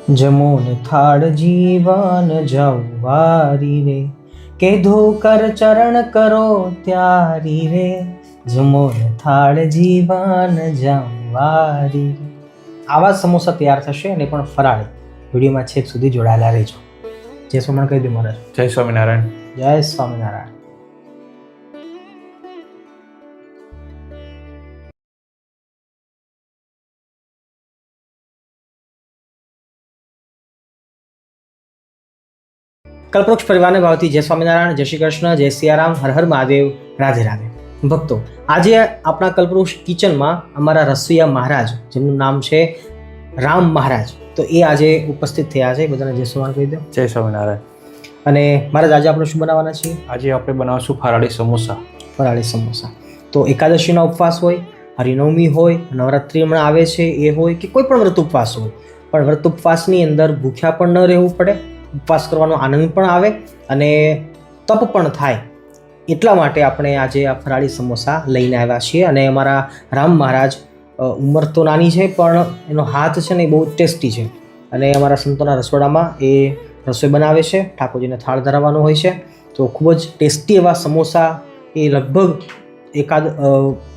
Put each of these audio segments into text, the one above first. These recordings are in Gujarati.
જમો ને થાળ જીવન જવારી રે, કે ધોકર ચરણ કરો ત્યારી રે, જમો ને થાળ જીવન જવારી રે. આવા સમોસા તૈયાર થશે અને પણ ફરાળી. વિડીયોમાં છેક સુધી જોડાયેલા રહેજો. જય સ્વામિનારાયણ કહી દે મહારાજ. જય સ્વામિનારાયણ. જય સ્વામિનારાયણ. કલ્પવૃક્ષ પરિવારને ભાવથી જય સ્વામિનારાયણ, જય શ્રી કૃષ્ણ, જય સિયારામ, હર હર મહાદેવ, રાધે રાધે. ભક્તો, આજે આપણા કલ્પવૃક્ષ કિચનમાં અમારા રસોઈયા મહારાજ, જેમનું નામ છે રામ મહારાજ, તો એ આજે ઉપસ્થિત થયા છે. બધાને જય સ્વામિનારાયણ કહી દો. જય સ્વામિનારાયણ. અને મહારાજ, આજે આપણે શું બનાવવાના છીએ? આજે આપણે બનાવશું ફરાળી સમોસા. ફરાળી સમોસા. તો એકાદશીનો ઉપવાસ હોય, હરિનવમી હોય, નવરાત્રિ હમણાં આવે છે એ હોય, કે કોઈ પણ વ્રત ઉપવાસ હોય, પણ વ્રત ઉપવાસની અંદર ભૂખ્યા પણ ન રહેવું પડે, ઉપવાસ કરવાનો આનંદ પણ આવે અને તપ પણ થાય. એટલા માટે આપણે આજે આ ફરાળી સમોસા લઈને આવ્યા છીએ. અને અમારા રામ મહારાજ, ઉંમર તો નાની છે પણ એનો હાથ છે ને એ બહુ ટેસ્ટી છે. અને અમારા સંતોના રસોડામાં એ રસોઈ બનાવે છે, ઠાકોરજીને થાળ ધરાવવાનો હોય છે. તો ખૂબ જ ટેસ્ટી એવા સમોસા એ લગભગ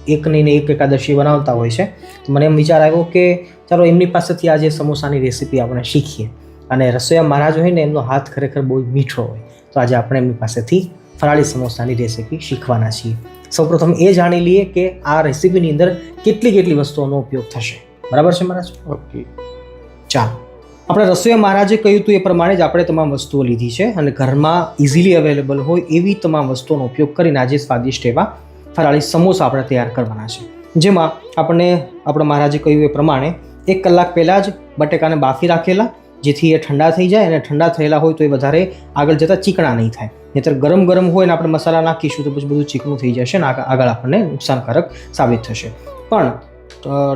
એક નહીં એક એકાદશી બનાવતા હોય છે. તો મને એમ વિચાર આવ્યો કે ચાલો એમની પાસેથી આજે સમોસાની રેસીપી આપણે શીખીએ. અને રસોઈયા મહારાજ હોય ને, એમનો હાથ ખરેખર બહુ મીઠો હોય. તો આજે આપણે એમની પાસેથી ફરાળી સમોસાની રેસીપી શીખવાના છીએ. સૌપ્રથમ એ જાણી લઈએ કે આ રેસીપીની અંદર કેટલી વસ્તુઓનો ઉપયોગ થશે. બરાબર છે મહારાજ? ઓકે, ચાલો. આપણે રસોઈયા મહારાજે કહ્યું હતું એ પ્રમાણે જ આપણે તમામ વસ્તુઓ લીધી છે અને ઘરમાં ઇઝીલી અવેલેબલ હોય એવી તમામ વસ્તુઓનો ઉપયોગ કરીને આજે સ્વાદિષ્ટ એવા ફરાળી સમોસા આપણે તૈયાર કરવાના છે. જેમાં આપણને આપણા મહારાજે કહ્યું એ પ્રમાણે 1 કલાક પહેલાં જ બટેકાને બાફી રાખેલા, જેથી એ ઠંડા થઈ જાય. અને ઠંડા થયેલા હોય તો એ વધારે આગળ જતાં ચીકણા નહીં થાય. નહીંતર ગરમ હોય ને આપણે મસાલા નાખીશું તો પછી બધું ચીકણું થઈ જશે ને આગળ આપણને નુકસાનકારક સાબિત થશે. પણ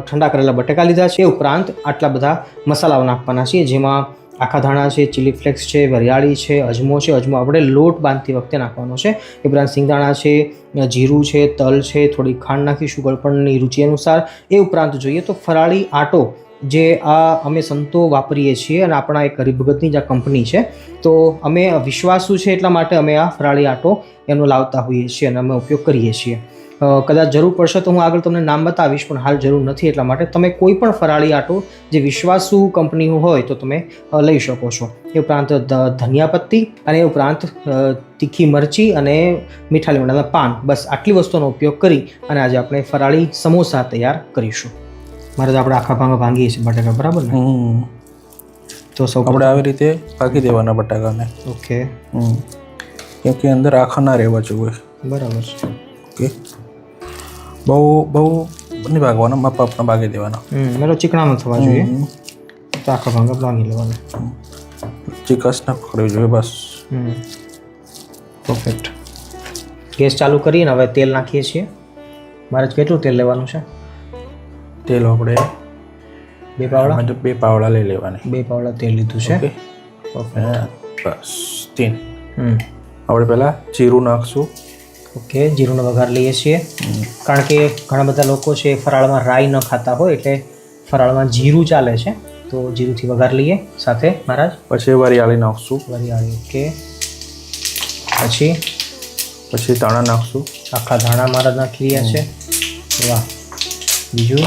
ઠંડા કરેલા બટેકા લીધા છે. એ ઉપરાંત આટલા બધા મસાલાઓ નાખવાના છે, જેમાં આખા ધાણા છે, ચીલી ફ્લેક્સ છે, વરિયાળી છે, અજમો છે. અજમો આપણે લોટ બાંધતી વખતે નાખવાનો છે. એ ઉપરાંત સિંગદાણા છે, જીરું છે, તલ છે, થોડી ખાંડ નાખીશું ગળપણની રુચિ અનુસાર. એ ઉપરાંત જોઈએ તો ફરાળી આટો, જે આ અમે સંતો વાપરીએ છીએ અને આપણા એક હરિભગતની જ આ કંપની છે. તો અમે વિશ્વાસુ છે એટલા માટે અમે આ ફરાળી આટો એનો લાવતા હોઈએ છીએ અને અમે ઉપયોગ કરીએ છીએ. કદાચ જરૂર પડશે તો હું આગળ તમને નામ બતાવીશ, પણ હાલ જરૂર નથી. એટલા માટે તમે કોઈ પણ ફરાળી આટો જે વિશ્વાસુ કંપનીનું હોય તો તમે લઈ શકો છો. એ ઉપરાંત ધનિયા પત્તી અને એ ઉપરાંત તીખી મરચી અને મીઠા લીમડાના પાન, બસ આટલી વસ્તુનો ઉપયોગ કરી અને આજે આપણે ફરાળી સમોસા તૈયાર કરીશું. મારે આપણે આખા ભાંગા ભાંગીએ છીએ બટાકા, બરાબર ને? તો સૌ આપણે આવી રીતે ભાગી દેવાના બટાકાને. ઓકે. કેમ કે અંદર આખા ના રહેવા જોઈએ. બરાબર છે. ઓકે, બહુ નહીં ભાગવાના, માપના ભાગી દેવાના. મેરો ચીકણામાં થવા જોઈએ. તો આખા ભાંગા ભાંગી લેવાના. ચીકસ ના પકડવી જોઈએ, બસ. પરફેક્ટ. ગેસ ચાલુ કરીને હવે તેલ નાખીએ છીએ. મારે કેટલું તેલ લેવાનું છે? તેલ આપણે 2 પાવડા. 2 પાવડા લઈ લેવાની. 2 પાવડા તેલ લીધું છે. બસ 3. આપણે પહેલાં જીરું નાખશું. ઓકે, જીરુંનો વઘાર લઈએ છીએ. કારણ કે ઘણા બધા લોકો છે ફરાળમાં રાઈ ન ખાતા હોય, એટલે ફરાળમાં જીરું ચાલે છે. તો જીરુંથી વઘાર લઈએ સાથે મહારાજ. પછી વરિયાળી નાખશું. વરિયાળી, ઓકે. પછી ધાણા નાખશું. આખા ધાણા મહારાજ નાખી રહ્યા છે. વાહ. બીજું?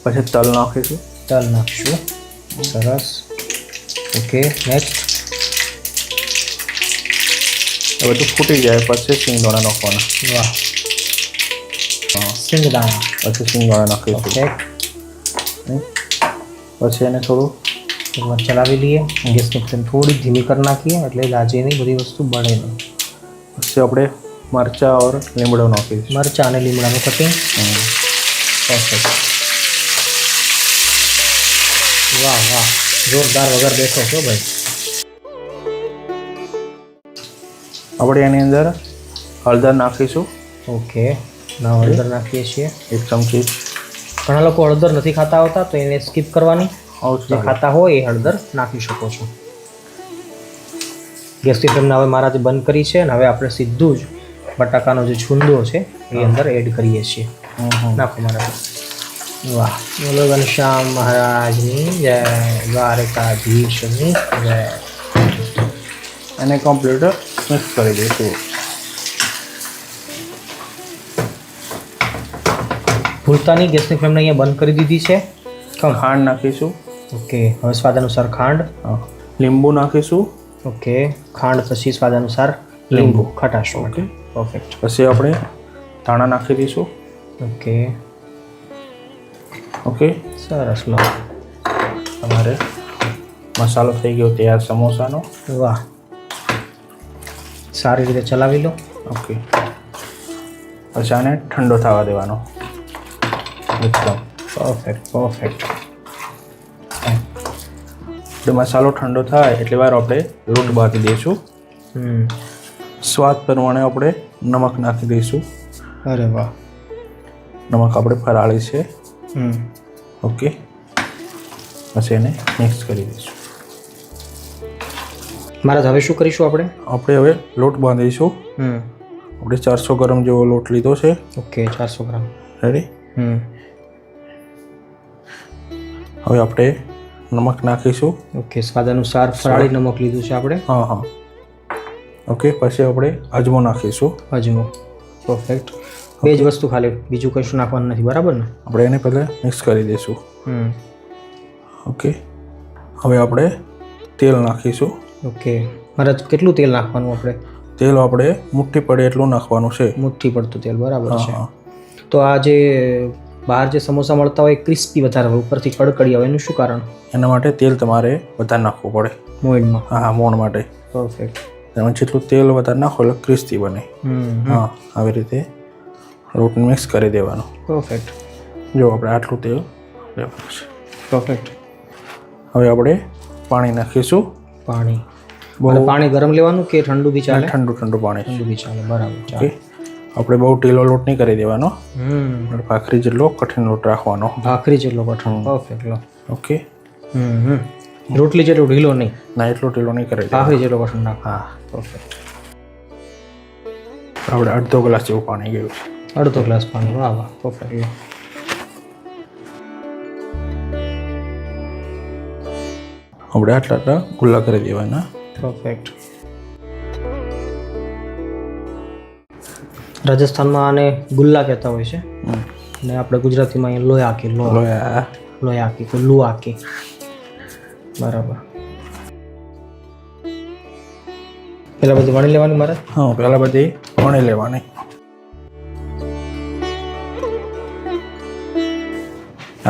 પછી તલ નાખીશું. તલ નાખશું. સરસ. Okay, next? હવે તો ફૂટી જાય પછી સિંગદાણા નાખવાના. વાહ. સિંગદાણા. પછી સિંગદાણા નાખીશું. પછી એને થોડું એકવાર ચલાવી લઈએ. ગેસની ફ્લેમ થોડી ધીમી કરી નાખીએ એટલે લાજે નહીં, બધી વસ્તુ બળે નહીં. પછી આપણે મરચાં ઓર લીમડો નાખીશું. મરચાં અને લીમડાનું કટિંગ. પરફેક્ટ. વાહ, જોરદાર વગર બેઠો છો ભાઈ. આપણે એની અંદર હળદર નાખીશું. ઓકે, ના હળદર નાખીએ છીએ 1 ચમચી. ઘણા લોકો હળદર નથી ખાતા હોતા તો એને સ્કીપ કરવાની. જે ખાતા હોય એ હળદર નાખી શકો છો. ગેસની ફ્લેમને હવે મહારાજે બંધ કરી છે અને હવે આપણે સીધું જ બટાકાનો જે છુંદો છે એ અંદર એડ કરીએ છીએ. નાખો મહારાજ. વાહ, બોલો ઘનશ્યામ મહારાજની જય, દ્વારકાધીશની જય. એને કમ્પ્લીટ મિક્સ કરી દઈશું. ભૂલતા નહીં, ગેસની ફ્લેમને અહીંયા બંધ કરી દીધી છે. ખાંડ નાખીશું. ઓકે, હવે સ્વાદ અનુસાર ખાંડ. લીંબુ નાખીશું. ઓકે, ખાંડ પછી સ્વાદ અનુસાર લીંબુ ખટાશ માટે. પરફેક્ટ. પછી આપણે ધાણા નાખી દઈશું. ઓકે ઓકે, સરસ લો. તમારે મસાલો થઈ ગયો તૈયાર સમોસાનો. વાહ, સારી રીતે ચલાવી લો. ઓકે, પછી આને ઠંડો થવા દેવાનો એકદમ. Perfect perfect. એટલે મસાલો ઠંડો થાય એટલે વાર આપણે લોટ બાંધી દઈશું. સ્વાદ પ્રમાણે આપણે નમક નાખી દઈશું. અરે વાહ, નમક આપણે ફરાળી છે. ઓકે, પછી એને મિક્સ કરી દઈશું. મહારાજ હવે શું કરીશું આપણે? આપણે હવે લોટ બાંધીશું. આપણે 400 ગ્રામ જેવો લોટ લીધો છે. ઓકે, 400 ગ્રામ. રેડી. હવે આપણે નમક નાખીશું. ઓકે, સ્વાદ અનુસાર ફરાળી નમક લીધું છે આપણે. હા હા. ઓકે, પછી આપણે અજમો નાખીશું. અજમો. પરફેક્ટ. બે જ વસ્તુ ખાલી, બીજું કશું નાખવાનું નથી, બરાબર ને? આપણે એને પહેલાં મિક્સ કરી દઈશું. ઓકે, હવે આપણે તેલ નાખીશું. ઓકે મહારાજ, કેટલું તેલ નાખવાનું આપણે? તેલ આપણે મુઠ્ઠી પડે એટલું નાખવાનું છે. મુઠ્ઠી પડતું તેલ, બરાબર છે. તો આ જે બહાર જે સમોસા મળતા હોય ક્રિસ્પી વધારે હોય, ઉપરથી કડકડી આવે, એનું શું કારણ? એના માટે તેલ તમારે વધારે નાખવું પડે મોઈનમાં. હા, મોણ માટે. પરફેક્ટ. એમાં જેટલું તેલ વધારે નાખો એટલે ક્રિસ્પી બને. હા, આવી રીતે લોટને મિક્સ કરી દેવાનું. પરફેક્ટ. જો આપણે આટલું તેલ લેવાનું છે. પરફેક્ટ. હવે આપણે પાણી નાખીશું. પાણી પાણી ગરમ લેવાનું કે ઠંડુ બી ચાલે? ઠંડુ પાણી. ઠંડુ બી ચાલે, બરાબર. ઓકે, આપણે બહુ ઢીલો લોટ નહીં કરી દેવાનો. ભાખરી જેટલો કઠિન લોટ રાખવાનો. ભાખરી જેટલો કઠિન. પરફેક્ટ લો. ઓકે. રોટલી જેટલો ઢીલો નહીં. ના, એટલો ઢીલો નહીં કરી. ભાખરી જેટલો કઠિન નાખ. હા, પરફેક્ટ. આપણે અડધો ગ્લાસ જેવું પાણી ગયું છે. અડધો ગ્લાસ પાણી. વાહ વાહ, પરફેક્ટ. આપણે આટલા ગુલ્લા કરી દેવાના. પરફેક્ટ. રાજસ્થાનમાં આને ગુલ્લા કહેતા હોય છે અને આપણે ગુજરાતીમાં અહીંયા લોયાકી. લોયાકી કે લુઆકી. બરાબર. પેલા બધી વણી લેવાની મારે? હા, પહેલાં બધી વણી લેવાની.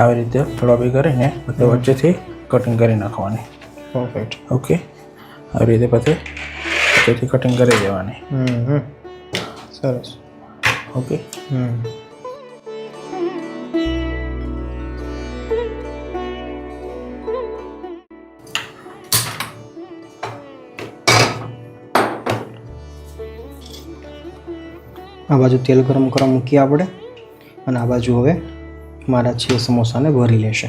આવી રીતે થોડા કરીને પછી વચ્ચેથી કટિંગ કરી નાખવાની. પરફેક્ટ. ઓકે, આવી રીતે પછી વચ્ચેથી કટિંગ કરી દેવાની. સરસ. ઓકે. આ બાજુ તેલ ગરમ કરવા મૂકીએ આપણે અને આ બાજુ હવે મારા છે સમોસાને ભરી લેશે.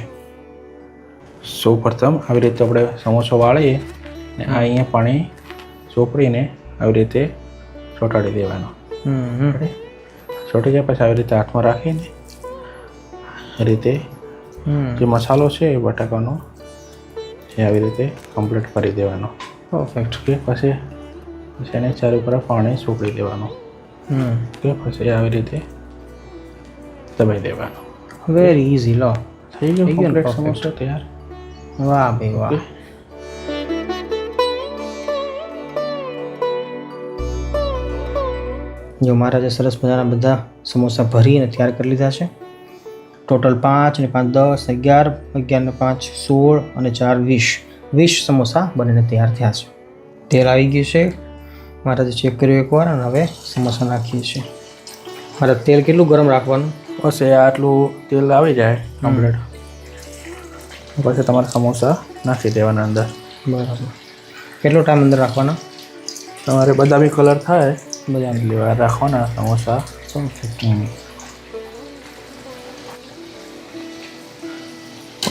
સૌ પ્રથમ આવી રીતે આપણે સમોસો વાળીએ ને આ અહીંયા પાણી ચોપડીને આવી રીતે ચોંટાડી દેવાનો. ચોંટી જાય પછી આવી રીતે હાથમાં રાખીને આ રીતે જે મસાલો છે એ બટાકાનો એ આવી રીતે કમ્પ્લીટ કરી દેવાનો. પરફેક્ટ. કે પછી એને ચારે ઉપર પાણી ચોપડી દેવાનું. કે પછી આવી રીતે દબાઈ દેવાનું. Very easy. લો, થઈ ગયો કમ્પ્લીટ સમોસો તૈયાર. વાહ ભાઈ વાહ. જો મહારાજે સરસ મજાના બધા સમોસા ભરીને તૈયાર કરી લીધા છે. ટોટલ 5 ને 5 10 11 11 ને 5 16 અને 4 20 સમોસા બનીને તૈયાર થયા છે. તેલ આવી ગયું છે. મહારાજે ચેક કર્યું એકવાર અને હવે સમોસા નાખીએ છીએ. મારે તેલ કેટલું ગરમ રાખવાનું? બસ એ આટલું તેલ આવી જાય કમ્પ્લીટ પછી તમારે સમોસા નાખી દેવાના અંદર. બરાબર. કેટલો ટાઈમ અંદર રાખવાના? તમારે બદામી કલર થાય બદામી લેવા રાખવાના સમોસા.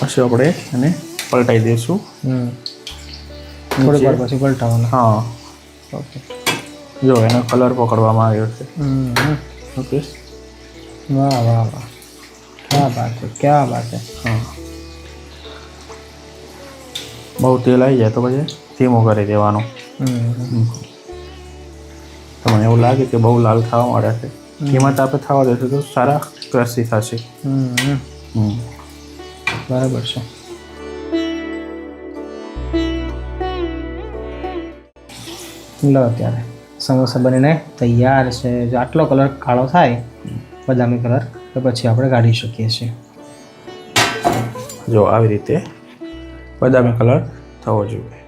પછી આપણે એને પલટાઈ દઈશું. થોડીક વાર પછી પલટાવવાના. હા, ઓકે. જો એનો કલર પકડવામાં આવ્યો છે. ઓકે. વાહ વાહ વાહ. ક્યાં બાત છે, ક્યાં બાત છે. હા, બહુ તેલ આવી જાય તો પછી ધીમું કરી દેવાનું. તો મને એવું લાગે કે બહુ લાલ થવા માંડે છે, કિંમત આપણે થવા દેશે તો સારા ક્રસી થશે. બરાબર છે. લો અત્યારે સમોસા બનીને તૈયાર છે. જો આટલો કલર કાળો થાય બદામી કલર તો પછી આપણે કાઢી શકીએ છીએ. જો આવી રીતે બદામી કલર થવો જોઈએ.